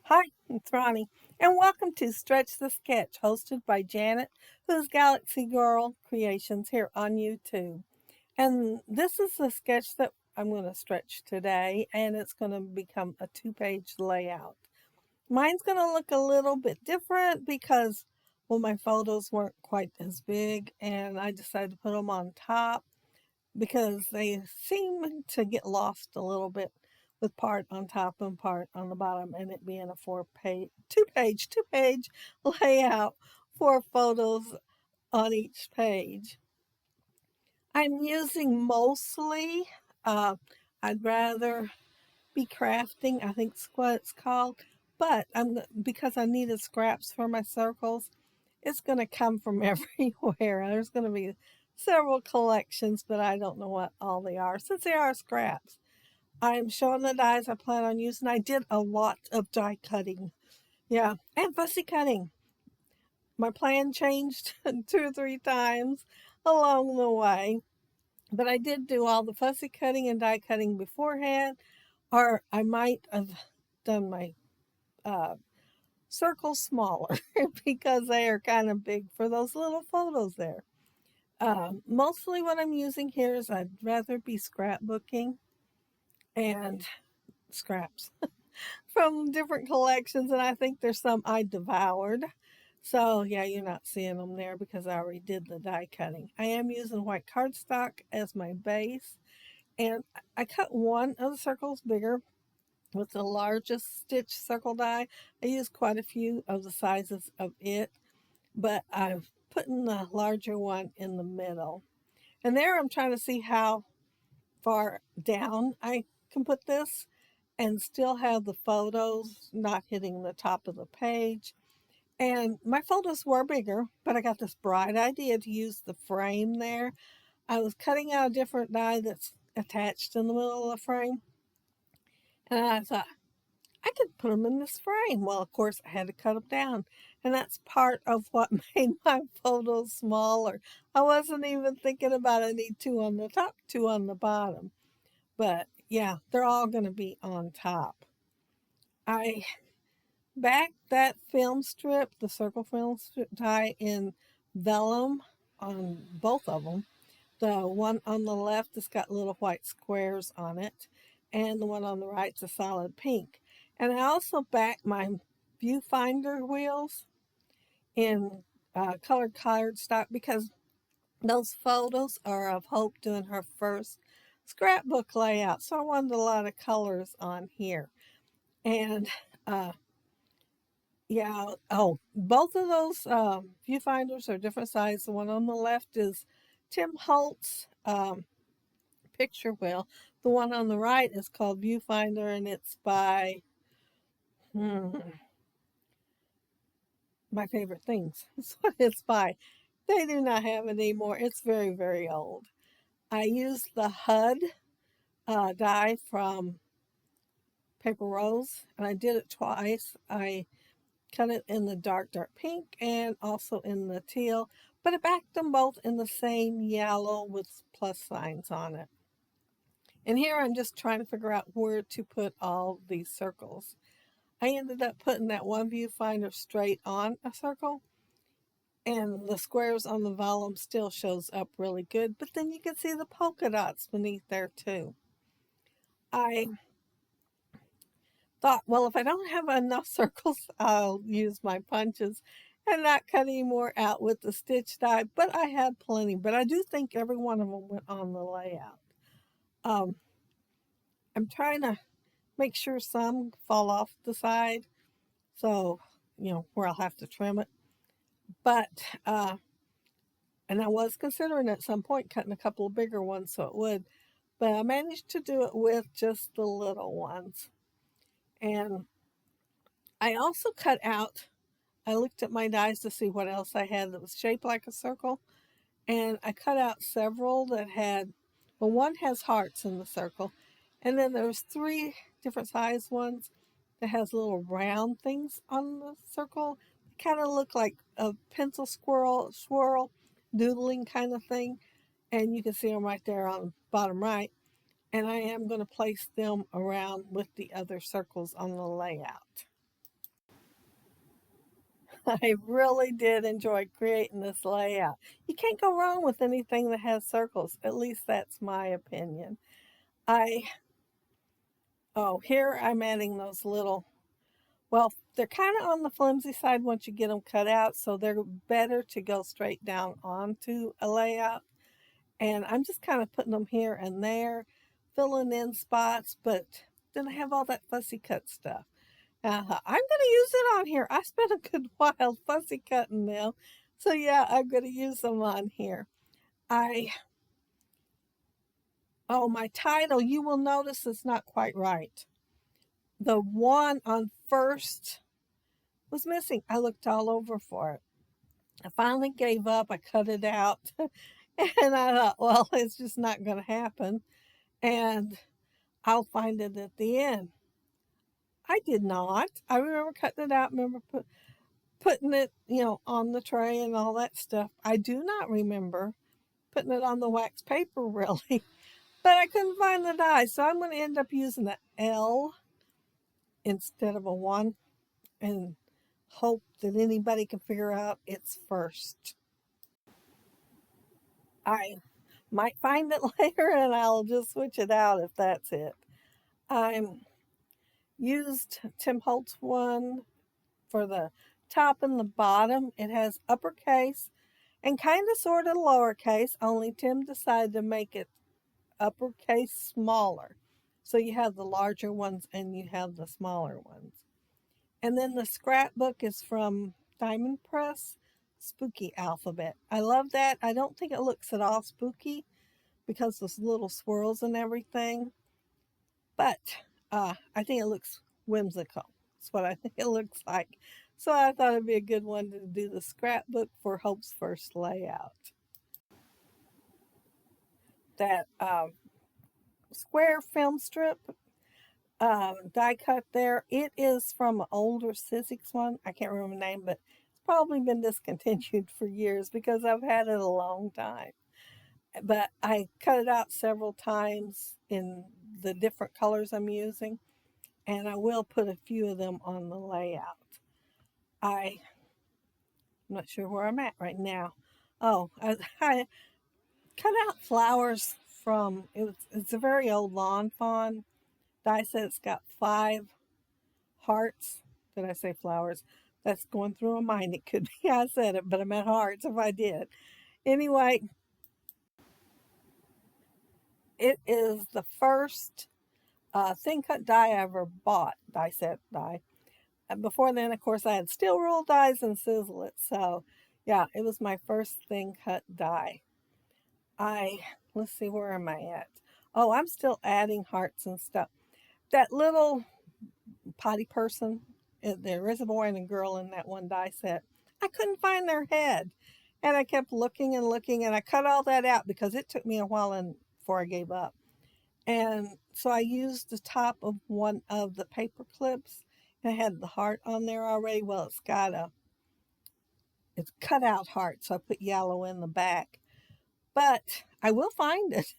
Hi, it's Ronnie, and welcome to Stretch the Sketch, hosted by Janet, who's Galaxy Girl Creations here on YouTube. And this is the sketch that I'm going to stretch today, and it's going to become a two-page layout. Mine's going to look a little bit different because, well, my photos weren't quite as big, and I decided to put them on top because they seem to get lost a little bit with part on top and part on the bottom, and it being a two page layout, four photos on each page. I'm using mostly, uh, I'd rather be crafting, I think that's what it's called, but because I needed scraps for my circles, it's going to come from everywhere. There's going to be several collections, but I don't know what all they are since they are scraps. I'm showing the dies I plan on using. I did a lot of die cutting. Yeah, and fussy cutting. My plan changed 2 or 3 times along the way, but I did do all the fussy cutting and die cutting beforehand, or I might have done my uh, circles smaller because they are kind of big for those little photos there. Mostly what I'm using here is I'd rather be scrapbooking and scraps from different collections, and I think there's some I devoured. So yeah, you're not seeing them there because I already did the die cutting. I am using white cardstock as my base, and I cut one of the circles bigger with the largest stitch circle die. I used quite a few of the sizes of it, but I've put in the larger one in the middle. And there I'm trying to see how far down I can put this and still have the photos not hitting the top of the page. And my photos were bigger, but I got this bright idea to use the frame there. I was cutting out a different die that's attached in the middle of the frame, and I thought I could put them in this frame. Well, of course, I had to cut them down, and that's part of what made my photos smaller. I wasn't even thinking about I need two on the top, two on the bottom. But yeah, they're all going to be on top. I backed that film strip, the circle film strip die in vellum on both of them. The one on the left has got little white squares on it, and the one on the right's a solid pink. And I also backed my viewfinder wheels in colored cardstock because those photos are of Hope doing her first scrapbook layout. So I wanted a lot of colors on here. And uh, yeah, oh, both of those viewfinders are different sizes. The one on the left is Tim Holtz picture wheel. The one on the right is called Viewfinder, and it's by My Favorite Things. That's what it's by. They do not have it anymore. It's very, very old. I used the HUD die from Paper Rose, and I did it twice. I cut it in the dark, dark pink and also in the teal, but I backed them both in the same yellow with plus signs on it. And here I'm just trying to figure out where to put all these circles. I ended up putting that one viewfinder straight on a circle, and the squares on the volume still shows up really good, but then you can see the polka dots beneath there too. I thought, well, if I don't have enough circles, I'll use my punches and not cut any more out with the stitch die, but I had plenty. But I do think every one of them went on the layout. Um, I'm trying to make sure some fall off the side, so, where I'll have to trim it. But, and I was considering at some point cutting a couple of bigger ones so it would, but I managed to do it with just the little ones. And I also cut out, I looked at my dies to see what else I had that was shaped like a circle, and I cut out several that had, well, one has hearts in the circle, and then there's three different size ones that has little round things on the circle. They kind of look like a pencil swirl, doodling kind of thing, and you can see them right there on the bottom right. And I am going to place them around with the other circles on the layout. I really did enjoy creating this layout. You can't go wrong with anything that has circles. At least that's my opinion. I, oh, here I'm adding those little, well, they're kind of on the flimsy side once you get them cut out, so they're better to go straight down onto a layout. And I'm just kind of putting them here and there, filling in spots, but then I have all that fussy cut stuff. I'm going to use it on here. I spent a good while fussy cutting them. So yeah, I'm going to use them on here. I, oh, my title, you will notice it's not quite right. The one on first was missing. I looked all over for it. I finally gave up. I cut it out. And I thought, well, it's just not going to happen. And I'll find it at the end. I did not. I remember cutting it out. Remember putting it, on the tray and all that stuff. I do not remember putting it on the wax paper really, but I couldn't find the die. So I'm going to end up using an L instead of a 1 and hope that anybody can figure out it's first. I might find it later and I'll just switch it out if that's it. I used Tim Holtz one for the top and the bottom. It has uppercase and kind of sort of lowercase, only Tim decided to make it uppercase smaller. So you have the larger ones and you have the smaller ones. And then the scrapbook is from Diamond Press, Spooky Alphabet. I love that. I don't think it looks at all spooky because those little swirls and everything. But I think it looks whimsical. That's what I think it looks like. So I thought it'd be a good one to do the scrapbook for Hope's first layout. That square film strip die cut there, it is from an older Sizzix one. I can't remember the name, but it's probably been discontinued for years because I've had it a long time. But I cut it out several times in the different colors I'm using, and I will put a few of them on the layout. I'm not sure where I'm at right now. Oh, I cut out flowers from, it's a very old lawn fawn die set. It's got 5 hearts. Did I say flowers? That's going through my mind. It could be I said it, but I meant hearts if I did. Anyway, it is the first thin cut die I ever bought, die set die. And before then, of course, I had steel rule dies and sizzle it. So yeah, it was my first thin cut die. Let's see, where am I at? Oh, I'm still adding hearts and stuff. That little potty person, there is a boy and a girl in that one die set. I couldn't find their head. And I kept looking and looking, and I cut all that out because it took me a while before I gave up. And so I used the top of one of the paper clips. And I had the heart on there already. Well, it's cut out heart, so I put yellow in the back. But I will find it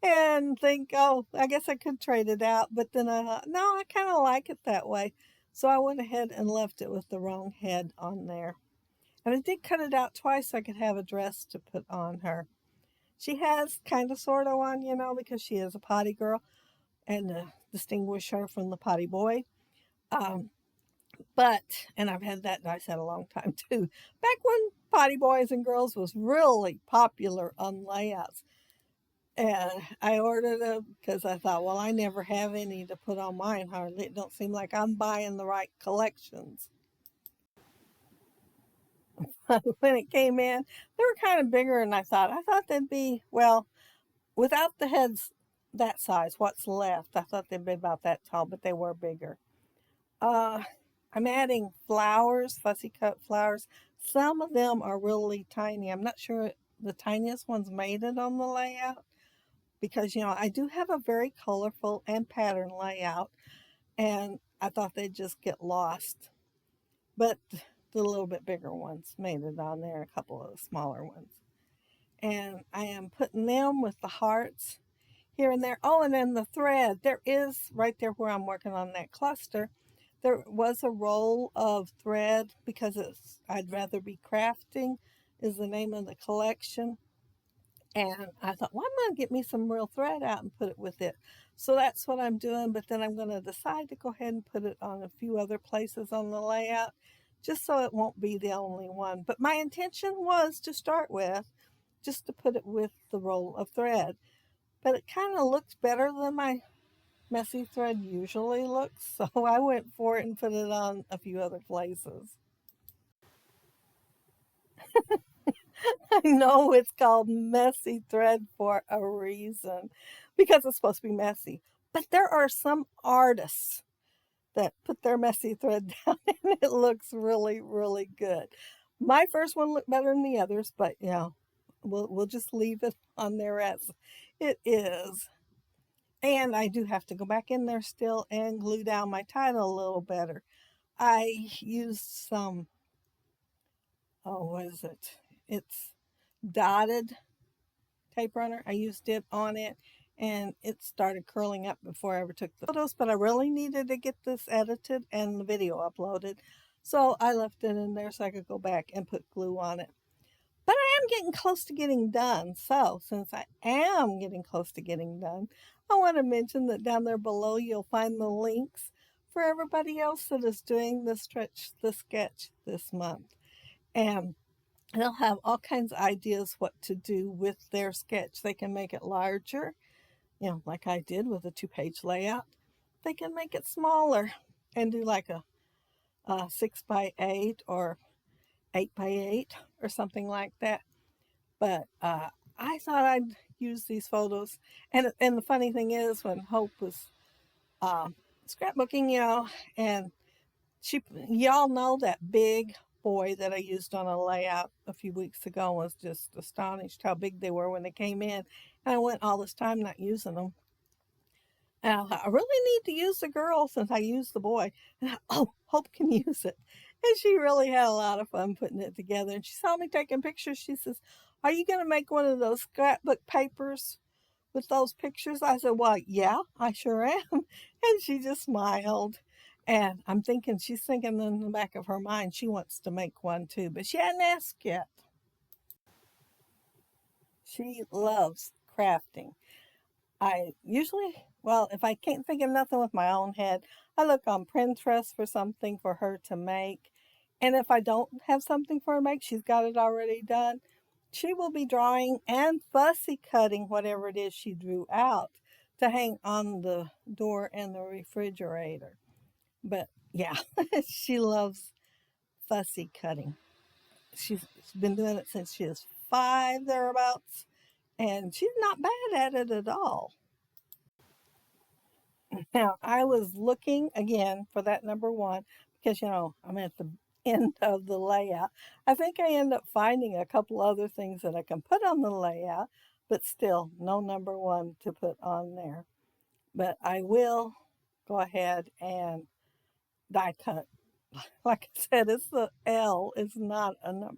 and think, oh, I guess I could trade it out. But then I thought, no, I kind of like it that way. So I went ahead and left it with the wrong head on there. And I did cut it out twice so I could have a dress to put on her. She has kind of sort of one, because she is a potty girl and to distinguish her from the potty boy. And I've had that die set a long time too. Back when potty boys and girls was really popular on layouts. And I ordered them because I thought, well, I never have any to put on mine hardly. It don't seem like I'm buying the right collections. When it came in, they were kind of bigger, and I thought they'd be, well, without the heads that size, what's left, I thought they'd be about that tall, but they were bigger. I'm adding flowers, fussy cut flowers. Some of them are really tiny. I'm not sure the tiniest ones made it on the layout because, I do have a very colorful and pattern layout, and I thought they'd just get lost. But the little bit bigger ones made it on there, a couple of the smaller ones. And I am putting them with the hearts here and there. Oh, and then the thread. There is, right there where I'm working on that cluster, There was a roll of thread because I'd rather be crafting is the name of the collection. And I thought, well, I'm going to get me some real thread out and put it with it. So that's what I'm doing. But then I'm going to decide to go ahead and put it on a few other places on the layout, just so it won't be the only one. But my intention was to start with, just to put it with the roll of thread. But it kind of looks better than my messy thread usually looks. So I went for it and put it on a few other places. I know it's called messy thread for a reason because it's supposed to be messy. But there are some artists that put their messy thread down and it looks really, really good. My first one looked better than the others, but we'll just leave it on there as it is. And I do have to go back in there still and glue down my title a little better. I used some, oh, what is it? It's dotted tape runner. I used it on it and it started curling up before I ever took the photos, but I really needed to get this edited and the video uploaded. So I left it in there so I could go back and put glue on it. But I am getting close to getting done. So since I am getting close to getting done, I want to mention that down there below you'll find the links for everybody else that is doing the Stretch the Sketch this month. And they'll have all kinds of ideas what to do with their sketch. They can make it larger, like I did with a 2-page layout. They can make it smaller and do like a 6x8 or 8x8 or something like that. But I thought I'd use these photos. And the funny thing is, when Hope was scrapbooking, and y'all know that big boy that I used on a layout a few weeks ago, was just astonished how big they were when they came in. And I went all this time not using them. And I really need to use the girl since I used the boy. And Hope can use it. And she really had a lot of fun putting it together. And she saw me taking pictures. She says, "Are you going to make one of those scrapbook papers with those pictures?" I said, "Well, yeah, I sure am." And she just smiled. And I'm thinking, she's thinking in the back of her mind, she wants to make one too, but she hadn't asked yet. She loves crafting. I usually, well, if I can't think of nothing with my own head, I look on Pinterest for something for her to make. And if I don't have something for her to make, she's got it already done. She will be drawing and fussy cutting whatever it is she drew out to hang on the door and the refrigerator. But yeah, she loves fussy cutting. She's been doing it since she was 5, thereabouts, and she's not bad at it at all. Now, I was looking again for that number one because, I'm at the end of the layout. I think I end up finding a couple other things that I can put on the layout, but still no number one to put on there. But I will go ahead and die cut. Like I said, it's the L. It's not a number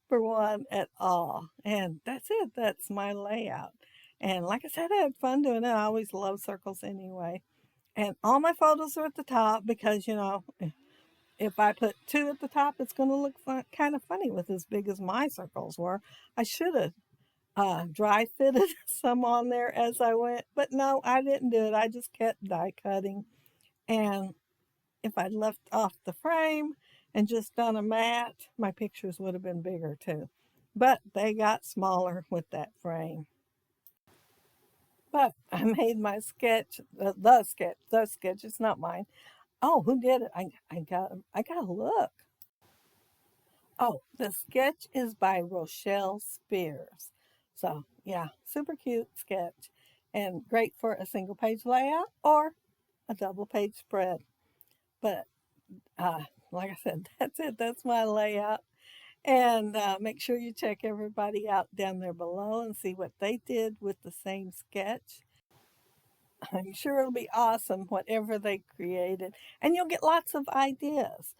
one at all. And that's it. That's my layout. And like I said, I had fun doing it. I always love circles anyway. And all my photos are at the top because, if I put 2 at the top, it's going to look kind of funny with as big as my circles were. I should have dry fitted some on there as I went, but no, I didn't do it. I just kept die cutting. And if I'd left off the frame and just done a mat, my pictures would have been bigger too. But they got smaller with that frame. But I made my sketch, the sketch. It's not mine. Oh, who did it? I got to look. Oh, the sketch is by Rochelle Spears. So yeah, super cute sketch, and great for a single page layout or a double page spread. But like I said, that's it. That's my layout. And make sure you check everybody out down there below and see what they did with the same sketch. I'm sure it'll be awesome, whatever they created. And you'll get lots of ideas.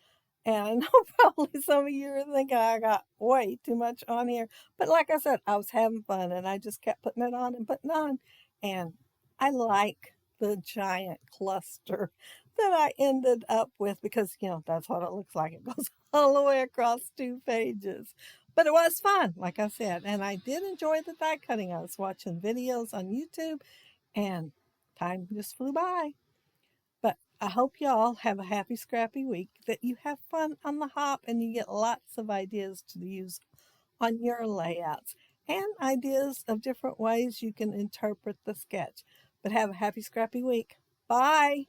And I know probably some of you are thinking I got way too much on here. But like I said, I was having fun and I just kept putting it on and putting on. And I like the giant cluster that I ended up with because, that's what it looks like. It goes all the way across 2 pages. But it was fun, like I said, and I did enjoy the die cutting. I was watching videos on YouTube and time just flew by. But I hope y'all have a happy, scrappy week, that you have fun on the hop and you get lots of ideas to use on your layouts and ideas of different ways you can interpret the sketch. But have a happy, scrappy week. Bye.